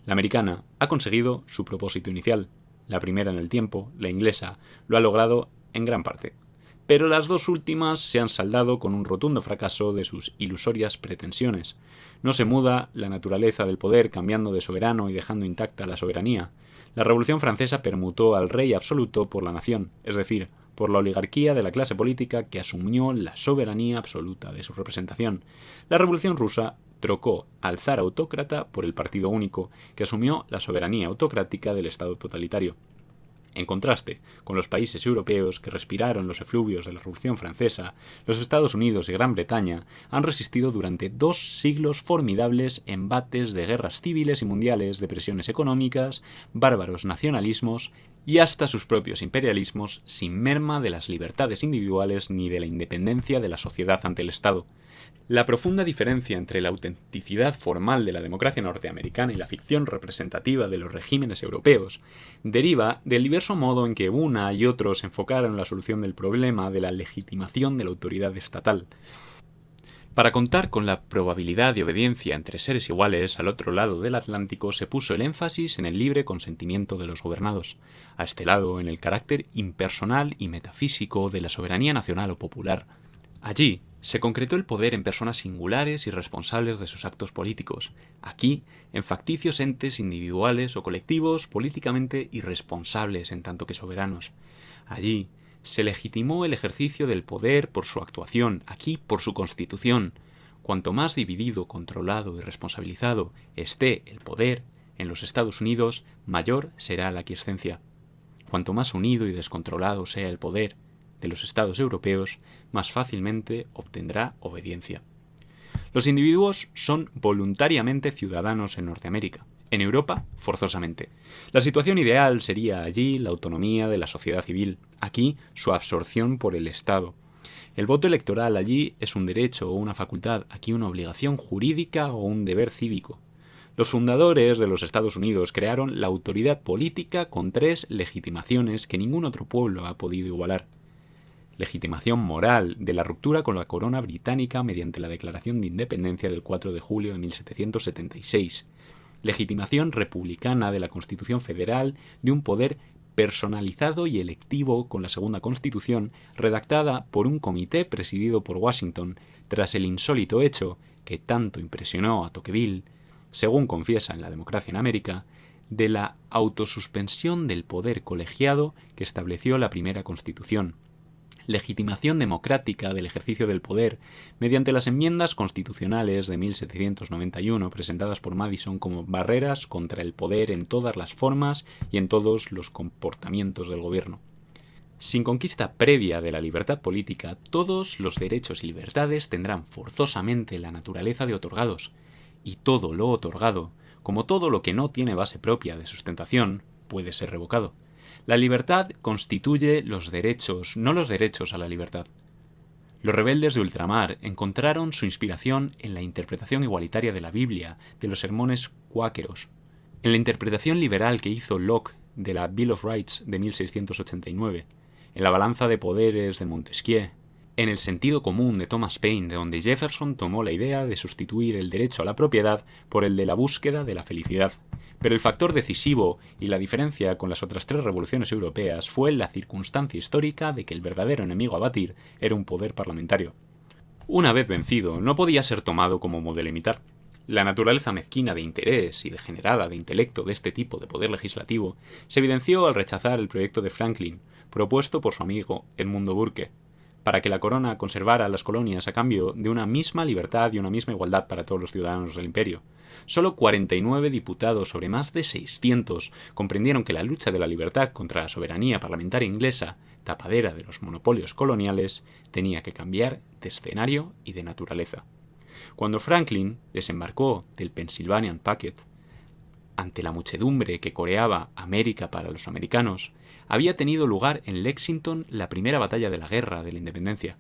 La americana ha conseguido su propósito inicial. La primera en el tiempo, la inglesa, lo ha logrado en gran parte. Pero las 2 últimas se han saldado con un rotundo fracaso de sus ilusorias pretensiones. No se muda la naturaleza del poder cambiando de soberano y dejando intacta la soberanía. La Revolución Francesa permutó al rey absoluto por la nación, es decir, por la oligarquía de la clase política que asumió la soberanía absoluta de su representación. La Revolución Rusa trocó al zar autócrata por el partido único, que asumió la soberanía autocrática del Estado totalitario. En contraste con los países europeos que respiraron los efluvios de la Revolución Francesa, los Estados Unidos y Gran Bretaña han resistido durante 2 siglos formidables embates de guerras civiles y mundiales, depresiones económicas, bárbaros nacionalismos y hasta sus propios imperialismos, sin merma de las libertades individuales ni de la independencia de la sociedad ante el Estado. La profunda diferencia entre la autenticidad formal de la democracia norteamericana y la ficción representativa de los regímenes europeos deriva del diverso modo en que una y otros enfocaron la solución del problema de la legitimación de la autoridad estatal. Para contar con la probabilidad de obediencia entre seres iguales al otro lado del Atlántico se puso el énfasis en el libre consentimiento de los gobernados, a este lado en el carácter impersonal y metafísico de la soberanía nacional o popular. Allí se concretó el poder en personas singulares y responsables de sus actos políticos, aquí en facticios entes individuales o colectivos políticamente irresponsables en tanto que soberanos. Allí se legitimó el ejercicio del poder por su actuación, aquí por su constitución. Cuanto más dividido, controlado y responsabilizado esté el poder en los Estados Unidos, mayor será la aquiescencia. Cuanto más unido y descontrolado sea el poder de los estados europeos, más fácilmente obtendrá obediencia. Los individuos son voluntariamente ciudadanos en Norteamérica. En Europa, forzosamente. La situación ideal sería allí la autonomía de la sociedad civil, aquí su absorción por el Estado. El voto electoral allí es un derecho o una facultad, aquí una obligación jurídica o un deber cívico. Los fundadores de los Estados Unidos crearon la autoridad política con 3 legitimaciones que ningún otro pueblo ha podido igualar. Legitimación moral de la ruptura con la corona británica mediante la Declaración de Independencia del 4 de julio de 1776. Legitimación republicana de la Constitución Federal de un poder personalizado y electivo con la Segunda Constitución, redactada por un comité presidido por Washington tras el insólito hecho que tanto impresionó a Tocqueville, según confiesa en La democracia en América, de la autosuspensión del poder colegiado que estableció la primera Constitución. Legitimación democrática del ejercicio del poder mediante las enmiendas constitucionales de 1791 presentadas por Madison como barreras contra el poder en todas las formas y en todos los comportamientos del gobierno. Sin conquista previa de la libertad política, todos los derechos y libertades tendrán forzosamente la naturaleza de otorgados, y todo lo otorgado, como todo lo que no tiene base propia de sustentación, puede ser revocado. La libertad constituye los derechos, no los derechos a la libertad. Los rebeldes de ultramar encontraron su inspiración en la interpretación igualitaria de la Biblia, de los sermones cuáqueros, en la interpretación liberal que hizo Locke de la Bill of Rights de 1689, en la balanza de poderes de Montesquieu, en el sentido común de Thomas Paine, de donde Jefferson tomó la idea de sustituir el derecho a la propiedad por el de la búsqueda de la felicidad. Pero el factor decisivo y la diferencia con las otras 3 revoluciones europeas fue la circunstancia histórica de que el verdadero enemigo a batir era un poder parlamentario. Una vez vencido, no podía ser tomado como modelo a imitar. La naturaleza mezquina de interés y degenerada de intelecto de este tipo de poder legislativo se evidenció al rechazar el proyecto de Franklin, propuesto por su amigo Edmund Burke. para que la corona conservara las colonias a cambio de una misma libertad y una misma igualdad para todos los ciudadanos del imperio. Solo 49 diputados sobre más de 600 comprendieron que la lucha de la libertad contra la soberanía parlamentaria inglesa, tapadera de los monopolios coloniales, tenía que cambiar de escenario y de naturaleza. Cuando Franklin desembarcó del Pennsylvania Packet, ante la muchedumbre que coreaba América para los americanos, había tenido lugar en Lexington la primera batalla de la Guerra de la Independencia.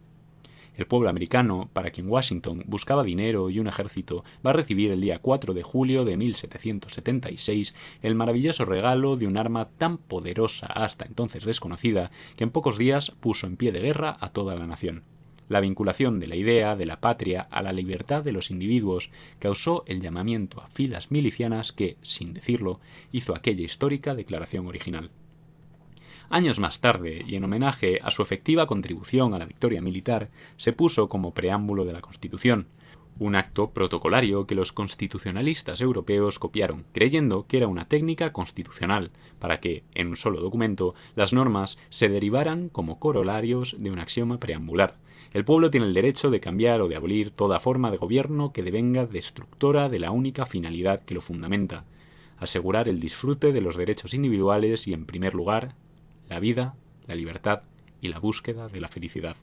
El pueblo americano, para quien Washington buscaba dinero y un ejército, va a recibir el día 4 de julio de 1776 el maravilloso regalo de un arma tan poderosa hasta entonces desconocida que en pocos días puso en pie de guerra a toda la nación. La vinculación de la idea de la patria a la libertad de los individuos causó el llamamiento a filas milicianas que, sin decirlo, hizo aquella histórica declaración original. Años más tarde, y en homenaje a su efectiva contribución a la victoria militar, se puso como preámbulo de la Constitución, un acto protocolario que los constitucionalistas europeos copiaron, creyendo que era una técnica constitucional, para que, en un solo documento, las normas se derivaran como corolarios de un axioma preambular. El pueblo tiene el derecho de cambiar o de abolir toda forma de gobierno que devenga destructora de la única finalidad que lo fundamenta, asegurar el disfrute de los derechos individuales y, en primer lugar, la vida, la libertad y la búsqueda de la felicidad.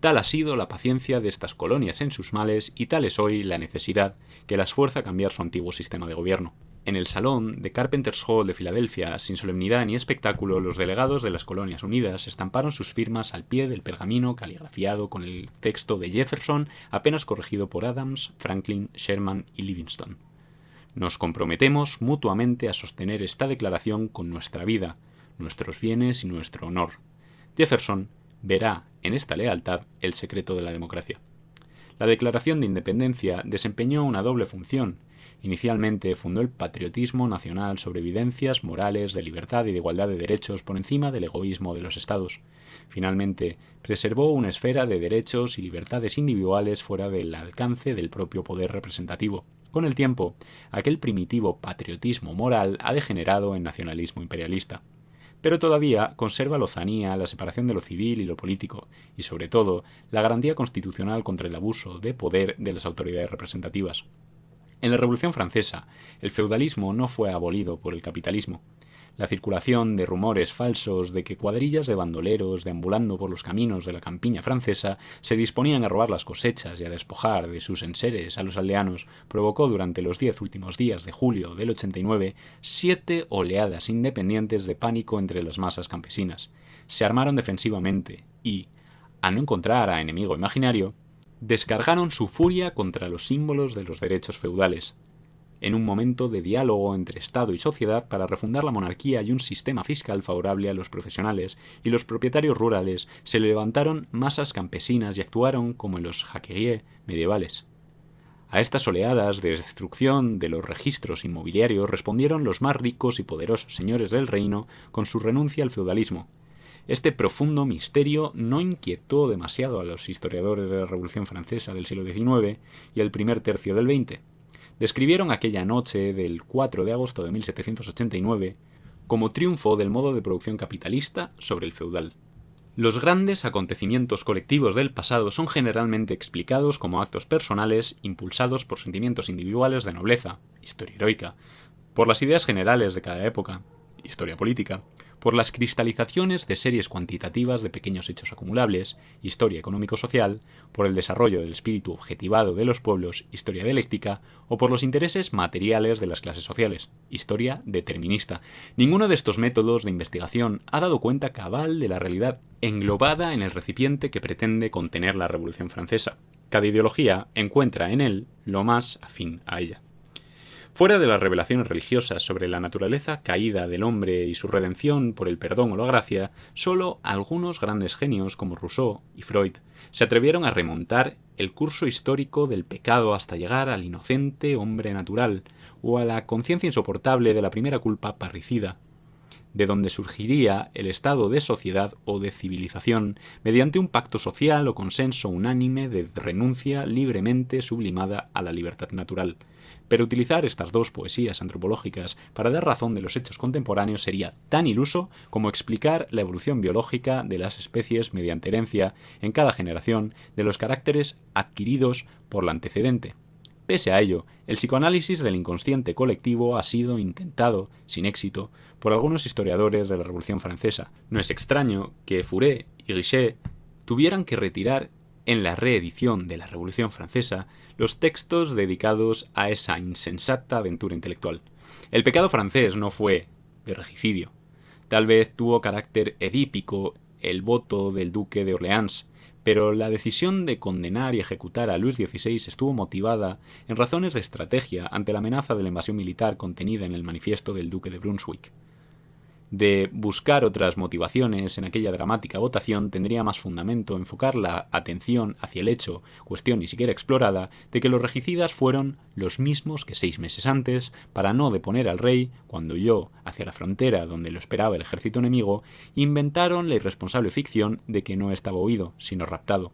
Tal ha sido la paciencia de estas colonias en sus males y tal es hoy la necesidad que las fuerza a cambiar su antiguo sistema de gobierno. En el salón de Carpenter's Hall de Filadelfia, sin solemnidad ni espectáculo, los delegados de las Colonias Unidas estamparon sus firmas al pie del pergamino caligrafiado con el texto de Jefferson, apenas corregido por Adams, Franklin, Sherman y Livingston. Nos comprometemos mutuamente a sostener esta declaración con nuestra vida, nuestros bienes y nuestro honor. Jefferson verá en esta lealtad el secreto de la democracia. La Declaración de Independencia desempeñó una doble función. Inicialmente fundó el patriotismo nacional sobre evidencias morales de libertad y de igualdad de derechos por encima del egoísmo de los estados. Finalmente, preservó una esfera de derechos y libertades individuales fuera del alcance del propio poder representativo. Con el tiempo, aquel primitivo patriotismo moral ha degenerado en nacionalismo imperialista. Pero todavía conserva lozanía, la separación de lo civil y lo político, y sobre todo, la garantía constitucional contra el abuso de poder de las autoridades representativas. En la Revolución Francesa, el feudalismo no fue abolido por el capitalismo. La circulación de rumores falsos de que cuadrillas de bandoleros deambulando por los caminos de la campiña francesa se disponían a robar las cosechas y a despojar de sus enseres a los aldeanos provocó durante los 10 últimos días de julio del 89 7 oleadas independientes de pánico entre las masas campesinas. Se armaron defensivamente y, al no encontrar a enemigo imaginario, descargaron su furia contra los símbolos de los derechos feudales. En un momento de diálogo entre Estado y sociedad para refundar la monarquía y un sistema fiscal favorable a los profesionales y los propietarios rurales, se levantaron masas campesinas y actuaron como en los jacqueries medievales. A estas oleadas de destrucción de los registros inmobiliarios respondieron los más ricos y poderosos señores del reino con su renuncia al feudalismo. Este profundo misterio no inquietó demasiado a los historiadores de la Revolución Francesa del siglo XIX y el primer tercio del XX. Describieron aquella noche del 4 de agosto de 1789 como triunfo del modo de producción capitalista sobre el feudal. Los grandes acontecimientos colectivos del pasado son generalmente explicados como actos personales impulsados por sentimientos individuales de nobleza, historia heroica, por las ideas generales de cada época, historia política, por las cristalizaciones de series cuantitativas de pequeños hechos acumulables, historia económico-social, por el desarrollo del espíritu objetivado de los pueblos, historia dialéctica, o por los intereses materiales de las clases sociales, historia determinista. Ninguno de estos métodos de investigación ha dado cuenta cabal de la realidad englobada en el recipiente que pretende contener la Revolución Francesa. Cada ideología encuentra en él lo más afín a ella. Fuera de las revelaciones religiosas sobre la naturaleza caída del hombre y su redención por el perdón o la gracia, solo algunos grandes genios como Rousseau y Freud se atrevieron a remontar el curso histórico del pecado hasta llegar al inocente hombre natural o a la conciencia insoportable de la primera culpa parricida, de donde surgiría el estado de sociedad o de civilización mediante un pacto social o consenso unánime de renuncia libremente sublimada a la libertad natural. Pero utilizar estas dos poesías antropológicas para dar razón de los hechos contemporáneos sería tan iluso como explicar la evolución biológica de las especies mediante herencia en cada generación de los caracteres adquiridos por la antecedente. Pese a ello, el psicoanálisis del inconsciente colectivo ha sido intentado, sin éxito, por algunos historiadores de la Revolución Francesa. No es extraño que Furet y Guichet tuvieran que retirar en la reedición de la Revolución Francesa los textos dedicados a esa insensata aventura intelectual. El pecado francés no fue de regicidio. Tal vez tuvo carácter edípico el voto del duque de Orleans, pero la decisión de condenar y ejecutar a Luis XVI estuvo motivada en razones de estrategia ante la amenaza de la invasión militar contenida en el manifiesto del duque de Brunswick. De buscar otras motivaciones en aquella dramática votación, tendría más fundamento enfocar la atención hacia el hecho, cuestión ni siquiera explorada, de que los regicidas fueron los mismos que 6 meses antes, para no deponer al rey, cuando huyó hacia la frontera donde lo esperaba el ejército enemigo, inventaron la irresponsable ficción de que no estaba huido, sino raptado.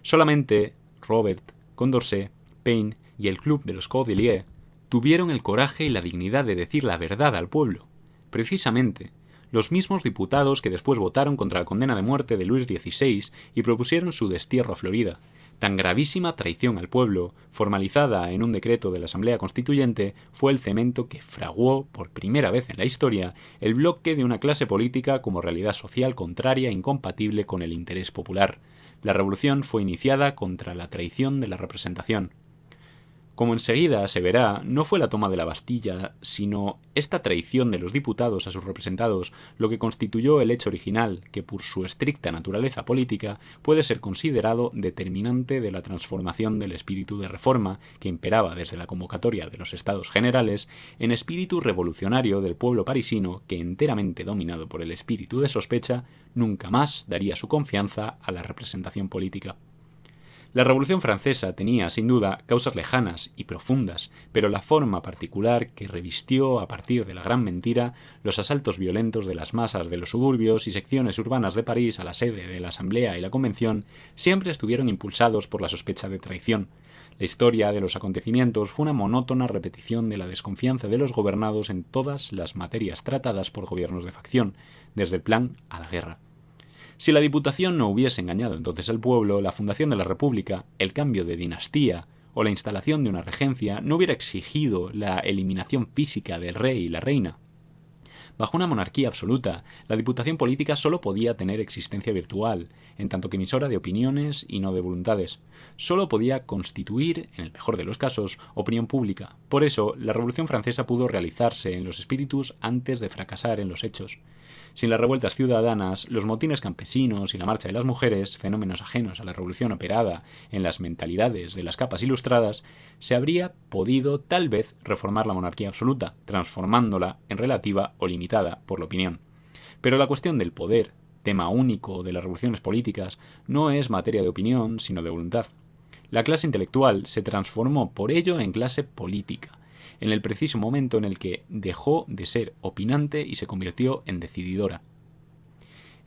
Solamente Robert, Condorcet, Paine y el Club de los Cordeliers tuvieron el coraje y la dignidad de decir la verdad al pueblo. Precisamente, los mismos diputados que después votaron contra la condena de muerte de Luis XVI y propusieron su destierro a Florida. Tan gravísima traición al pueblo, formalizada en un decreto de la Asamblea Constituyente, fue el cemento que fraguó, por primera vez en la historia, el bloque de una clase política como realidad social contraria e incompatible con el interés popular. La revolución fue iniciada contra la traición de la representación. Como enseguida se verá, no fue la toma de la Bastilla, sino esta traición de los diputados a sus representados lo que constituyó el hecho original que, por su estricta naturaleza política, puede ser considerado determinante de la transformación del espíritu de reforma que imperaba desde la convocatoria de los Estados Generales en espíritu revolucionario del pueblo parisino que, enteramente dominado por el espíritu de sospecha, nunca más daría su confianza a la representación política. La Revolución Francesa tenía, sin duda, causas lejanas y profundas, pero la forma particular que revistió a partir de la Gran Mentira, los asaltos violentos de las masas de los suburbios y secciones urbanas de París a la sede de la Asamblea y la Convención, siempre estuvieron impulsados por la sospecha de traición. La historia de los acontecimientos fue una monótona repetición de la desconfianza de los gobernados en todas las materias tratadas por gobiernos de facción, desde el plan a la guerra. Si la Diputación no hubiese engañado entonces al pueblo, la fundación de la República, el cambio de dinastía o la instalación de una regencia no hubiera exigido la eliminación física del rey y la reina. Bajo una monarquía absoluta, la Diputación política solo podía tener existencia virtual, en tanto que emisora de opiniones y no de voluntades. Solo podía constituir, en el mejor de los casos, opinión pública. Por eso, la Revolución Francesa pudo realizarse en los espíritus antes de fracasar en los hechos. Sin las revueltas ciudadanas, los motines campesinos y la marcha de las mujeres, fenómenos ajenos a la revolución operada en las mentalidades de las capas ilustradas, se habría podido tal vez reformar la monarquía absoluta, transformándola en relativa o limitada por la opinión. Pero la cuestión del poder, tema único de las revoluciones políticas, no es materia de opinión, sino de voluntad. La clase intelectual se transformó por ello en clase política, en el preciso momento en el que dejó de ser opinante y se convirtió en decididora.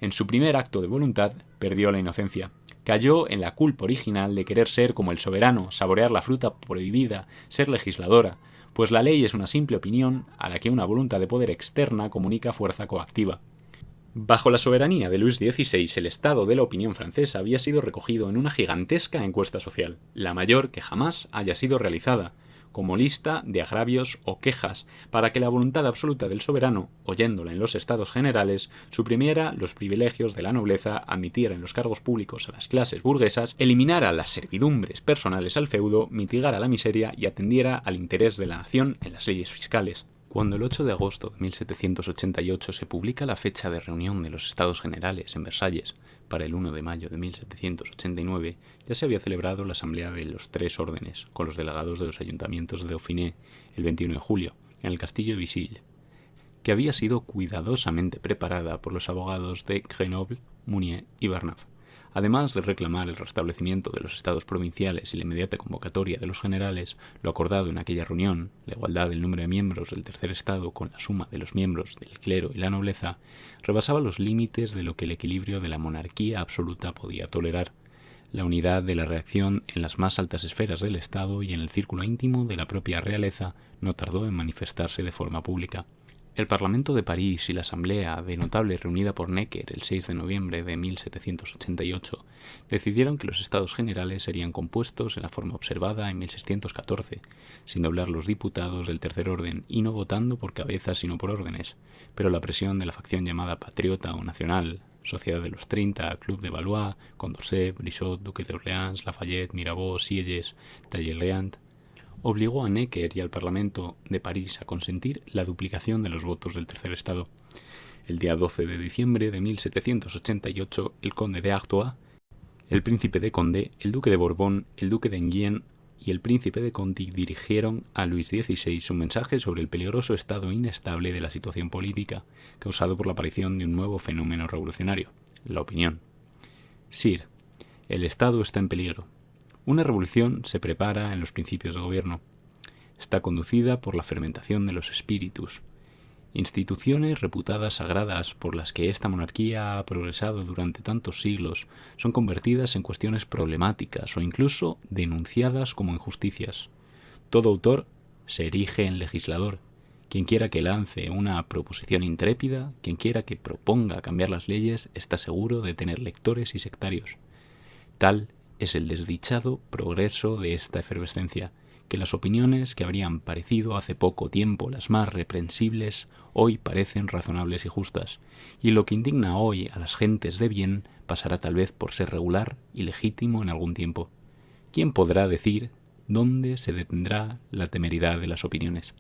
En su primer acto de voluntad, perdió la inocencia. Cayó en la culpa original de querer ser como el soberano, saborear la fruta prohibida, ser legisladora, pues la ley es una simple opinión a la que una voluntad de poder externa comunica fuerza coactiva. Bajo la soberanía de Luis XVI, el estado de la opinión francesa había sido recogido en una gigantesca encuesta social, la mayor que jamás haya sido realizada, como lista de agravios o quejas, para que la voluntad absoluta del soberano, oyéndola en los Estados Generales, suprimiera los privilegios de la nobleza, admitiera en los cargos públicos a las clases burguesas, eliminara las servidumbres personales al feudo, mitigara la miseria y atendiera al interés de la nación en las leyes fiscales. Cuando el 8 de agosto de 1788 se publica la fecha de reunión de los Estados Generales en Versalles para el 1 de mayo de 1789, ya se había celebrado la asamblea de los tres órdenes, con los delegados de los ayuntamientos de Dauphiné el 21 de julio, en el castillo de Visilles, que había sido cuidadosamente preparada por los abogados de Grenoble, Mounier y Barnave. Además de reclamar el restablecimiento de los estados provinciales y la inmediata convocatoria de los generales, lo acordado en aquella reunión, la igualdad del número de miembros del tercer estado con la suma de los miembros del clero y la nobleza, rebasaba los límites de lo que el equilibrio de la monarquía absoluta podía tolerar. La unidad de la reacción en las más altas esferas del Estado y en el círculo íntimo de la propia realeza no tardó en manifestarse de forma pública. El Parlamento de París y la Asamblea de Notables reunida por Necker el 6 de noviembre de 1788 decidieron que los Estados Generales serían compuestos en la forma observada en 1614, sin doblar los diputados del tercer orden y no votando por cabezas sino por órdenes, pero la presión de la facción llamada Patriota o Nacional, Sociedad de los 30, Club de Valois, Condorcet, Brissot, Duque de Orleans, Lafayette, Mirabeau, Sieyès, Talleyrand, obligó a Necker y al Parlamento de París a consentir la duplicación de los votos del tercer estado. El día 12 de diciembre de 1788, el conde de Artois, el príncipe de Condé, el duque de Borbón, el duque de Enghien y el príncipe de Conti dirigieron a Luis XVI un mensaje sobre el peligroso estado inestable de la situación política, causado por la aparición de un nuevo fenómeno revolucionario, la opinión. Sire, el Estado está en peligro. Una revolución se prepara en los principios de gobierno. Está conducida por la fermentación de los espíritus. Instituciones reputadas sagradas por las que esta monarquía ha progresado durante tantos siglos son convertidas en cuestiones problemáticas o incluso denunciadas como injusticias. Todo autor se erige en legislador. Quien quiera que lance una proposición intrépida, quien quiera que proponga cambiar las leyes, está seguro de tener lectores y sectarios. Tal es el desdichado progreso de esta efervescencia, que las opiniones que habrían parecido hace poco tiempo las más reprensibles, hoy parecen razonables y justas, y lo que indigna hoy a las gentes de bien pasará tal vez por ser regular y legítimo en algún tiempo. ¿Quién podrá decir dónde se detendrá la temeridad de las opiniones?